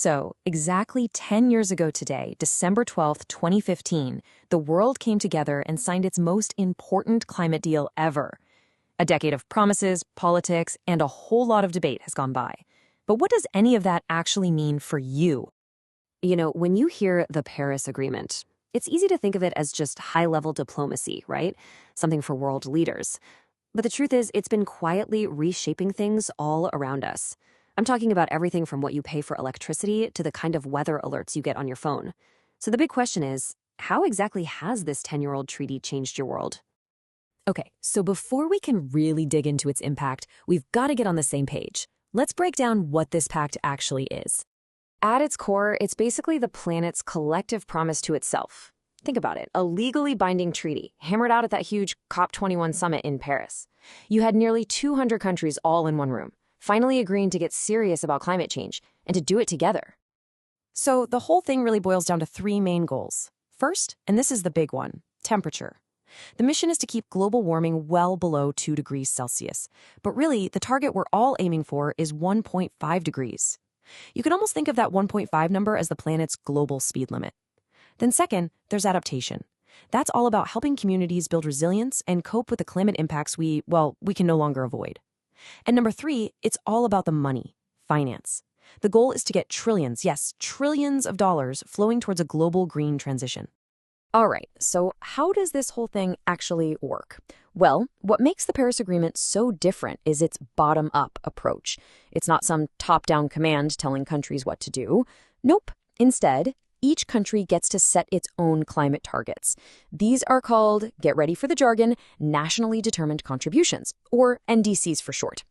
So, exactly 10 years ago today, December 12th, 2015, the world came together and signed its most important climate deal ever. A decade of promises, politics, and a whole lot of debate has gone by. But what does any of that actually mean for you? When you hear the Paris Agreement, it's easy to think of it as just high-level diplomacy, right? Something for world leaders. But the truth is, it's been quietly reshaping things all around us. I'm talking about everything from what you pay for electricity to the kind of weather alerts you get on your phone. So the big question is, how exactly has this 10-year-old treaty changed your world? Okay, so before we can really dig into its impact, we've got to get on the same page. Let's break down what this pact actually is. At its core, it's basically the planet's collective promise to itself. Think about it, a legally binding treaty, hammered out at that huge COP21 summit in Paris. You had nearly 200 countries all in one room, finally agreeing to get serious about climate change and to do it together. So the whole thing really boils down to three main goals. First, and this is the big one, temperature. The mission is to keep global warming well below 2 degrees Celsius. But really, the target we're all aiming for is 1.5 degrees. You can almost think of that 1.5 number as the planet's global speed limit. Then second, there's adaptation. That's all about helping communities build resilience and cope with the climate impacts we can no longer avoid. And number three, it's all about the money, finance. The goal is to get trillions, yes, trillions of dollars flowing towards a global green transition. All right, so how does this whole thing actually work? Well, what makes the Paris Agreement so different is its bottom-up approach. It's not some top-down command telling countries what to do. Nope. Instead, each country gets to set its own climate targets. These are called, get ready for the jargon, nationally determined contributions, or NDCs for short.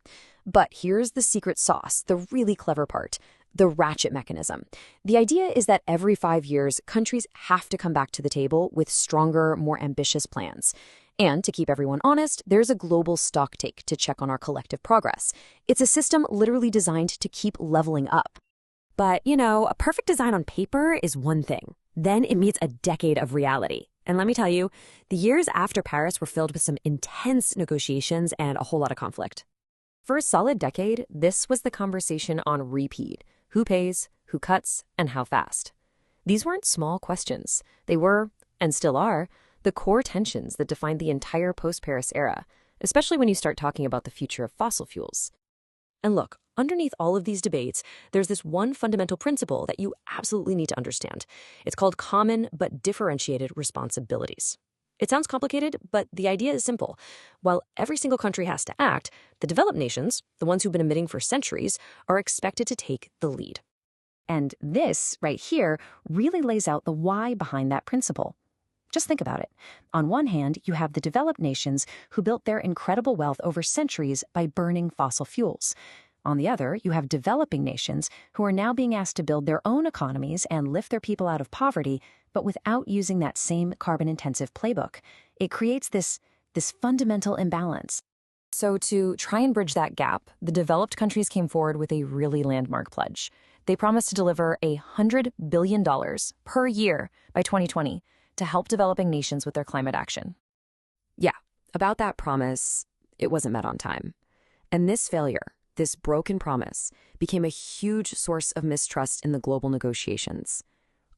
But here's the secret sauce, the really clever part. The ratchet mechanism. The idea is that every 5 years, countries have to come back to the table with stronger, more ambitious plans. And to keep everyone honest, there's a global stocktake to check on our collective progress. It's a system literally designed to keep leveling up. But, a perfect design on paper is one thing. Then it meets a decade of reality. And let me tell you, the years after Paris were filled with some intense negotiations and a whole lot of conflict. For a solid decade, this was the conversation on repeat. Who pays, who cuts, and how fast? These weren't small questions. They were, and still are, the core tensions that defined the entire post-Paris era, especially when you start talking about the future of fossil fuels. And look, underneath all of these debates, there's this one fundamental principle that you absolutely need to understand. It's called common but differentiated responsibilities. It sounds complicated, but the idea is simple. While every single country has to act, the developed nations, the ones who've been emitting for centuries, are expected to take the lead. And this, right here, really lays out the why behind that principle. Just think about it. On one hand, you have the developed nations who built their incredible wealth over centuries by burning fossil fuels. On the other, you have developing nations who are now being asked to build their own economies and lift their people out of poverty, but without using that same carbon-intensive playbook. It creates this fundamental imbalance. So to try and bridge that gap, the developed countries came forward with a really landmark pledge. They promised to deliver $100 billion per year by 2020 to help developing nations with their climate action. Yeah, about that promise, it wasn't met on time. And this failure, this broken promise, became a huge source of mistrust in the global negotiations.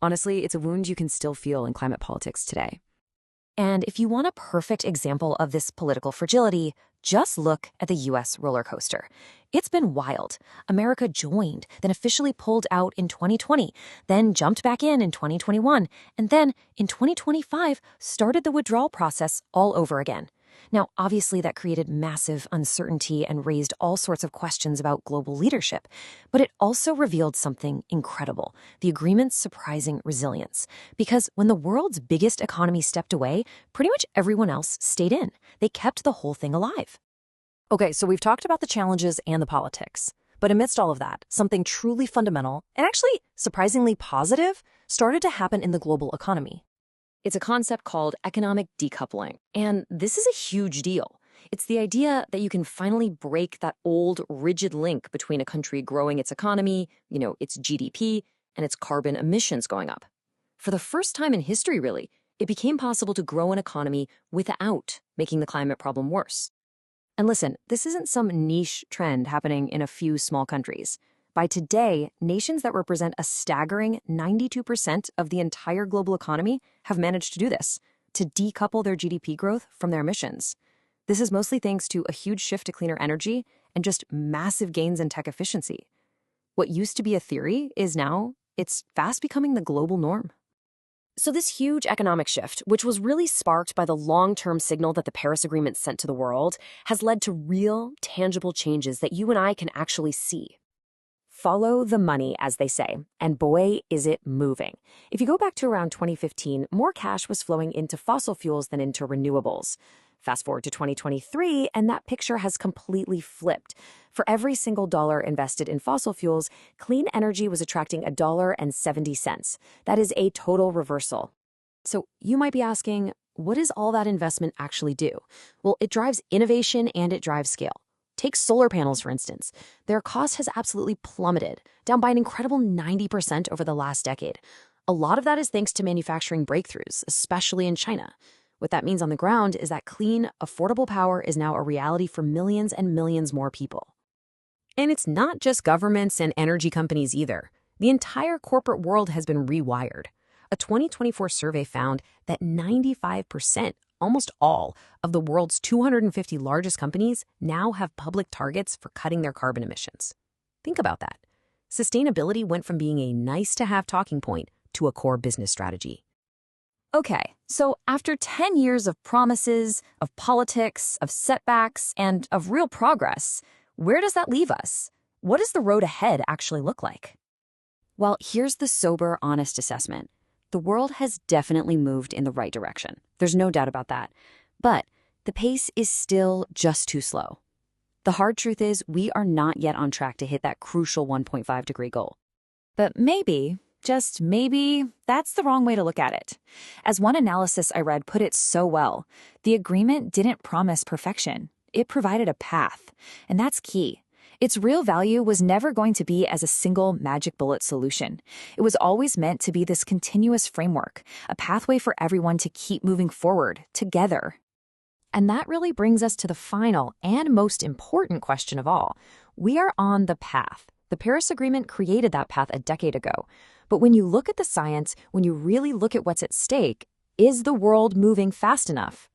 Honestly, it's a wound you can still feel in climate politics today. And if you want a perfect example of this political fragility, just look at the U.S. roller coaster. It's been wild. America joined, then officially pulled out in 2020, then jumped back in 2021, and then in 2025 started the withdrawal process all over again. Now, obviously, that created massive uncertainty and raised all sorts of questions about global leadership. But it also revealed something incredible, the agreement's surprising resilience. Because when the world's biggest economy stepped away, pretty much everyone else stayed in. They kept the whole thing alive. Okay, so we've talked about the challenges and the politics. But amidst all of that, something truly fundamental, and actually surprisingly positive, started to happen in the global economy. It's a concept called economic decoupling, and this is a huge deal. It's the idea that you can finally break that old, rigid link between a country growing its economy, its GDP, and its carbon emissions going up. For the first time in history, really, it became possible to grow an economy without making the climate problem worse. And listen, this isn't some niche trend happening in a few small countries. By today, nations that represent a staggering 92% of the entire global economy have managed to do this, to decouple their GDP growth from their emissions. This is mostly thanks to a huge shift to cleaner energy and just massive gains in tech efficiency. What used to be a theory is now, it's fast becoming the global norm. So this huge economic shift, which was really sparked by the long-term signal that the Paris Agreement sent to the world, has led to real, tangible changes that you and I can actually see. Follow the money, as they say, and boy, is it moving. If you go back to around 2015, more cash was flowing into fossil fuels than into renewables. Fast forward to 2023, and that picture has completely flipped. For every single dollar invested in fossil fuels, clean energy was attracting $1.70. That is a total reversal. So you might be asking, what does all that investment actually do? Well, it drives innovation and it drives scale. Take solar panels, for instance. Their cost has absolutely plummeted, down by an incredible 90% over the last decade. A lot of that is thanks to manufacturing breakthroughs, especially in China. What that means on the ground is that clean, affordable power is now a reality for millions and millions more people. And it's not just governments and energy companies either. The entire corporate world has been rewired. A 2024 survey found that 95%, almost all, of the world's 250 largest companies now have public targets for cutting their carbon emissions. Think about that. Sustainability went from being a nice-to-have talking point to a core business strategy. Okay, so after 10 years of promises, of politics, of setbacks, and of real progress, where does that leave us? What does the road ahead actually look like? Well, here's the sober, honest assessment. The world has definitely moved in the right direction. There's no doubt about that. But the pace is still just too slow. The hard truth is we are not yet on track to hit that crucial 1.5-degree goal. But maybe, just maybe, that's the wrong way to look at it. As one analysis I read put it so well, the agreement didn't promise perfection. It provided a path, and that's key. Its real value was never going to be as a single magic bullet solution. It was always meant to be this continuous framework, a pathway for everyone to keep moving forward, together. And that really brings us to the final and most important question of all. We are on the path. The Paris Agreement created that path a decade ago. But when you look at the science, when you really look at what's at stake, is the world moving fast enough?